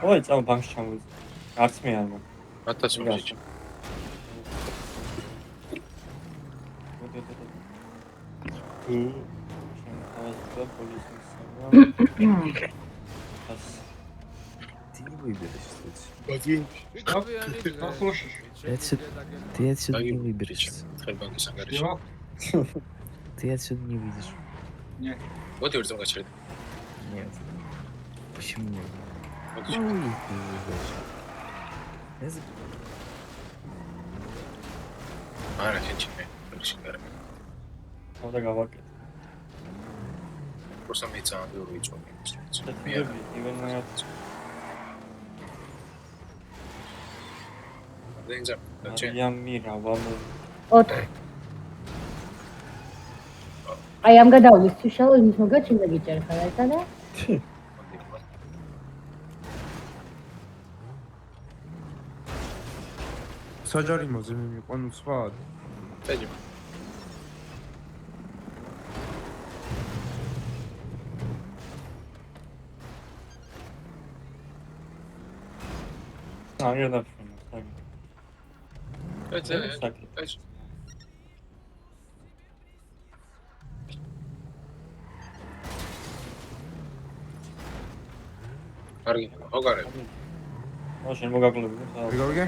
ой, წავა ბანკში ჩამოვიდე. არც მე არ მაქვს. 1000 მომიჭი. შემოთავაზდა პოლიცია. Τι ვიბერეს ეს? ბაგი. Ты отсюда не выберешься. ხერბანკის ანგარიში. Ты отсюда не выйдешь. მოდი ვერძომ გაჩერდი. Нет. Почему нет? მოდი. Ой, ты выйдешь. Ez არა შეჭიმე. შეგარ. ხოდა გავაკეთე. просто მე ძალიან ბევრი ვიწვევი. მე ივენაიათ დენზა. იამი რა ვამო 4. აი ამ გადავლის თუშაო იმის მოგაჩინდა გიჭერ ხარ ესა და საჯარიმოზე მე მიყვანო სხვა წეჯი. აღარ დაფრინო ეცე. ეცე. კარგი, ოგარე. მაშინ მოგაკლები და ვიგავიგე?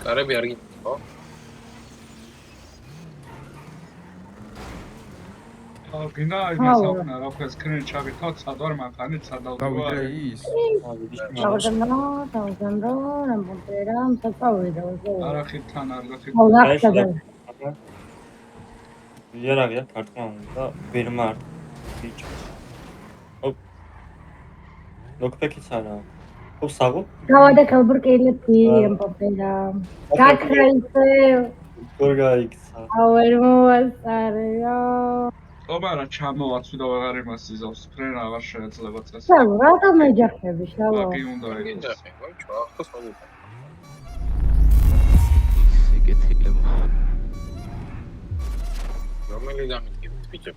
კარები არ გინდა, ხო? გინდა იმასავნა რა ქვია სკრინი ჩავიქავთ სადვარ მანქანით სადავდივარ გავიდე ის. დავზანდო რამბერამ საფავედა არახით თან არ გახით იარაღია კარტკა და ვერმარ ბიჭო ლოკპეკიც არა ხო საღო გავადა ქალბურკელები ამბობერამ გაქრაიცე გორგაიქცა ავერ მოასარეო ობარა ჩამოვაცვი და აღარ იმას იზავს ფრენ აღარ შეიძლება წეს შალო რატომ ეჯახები შალო აგი უნდა გინდა იყოს ხო ჩო ახოს მოგიწა. ეგეთილება. რომელი დამიგებთ ბიჭო?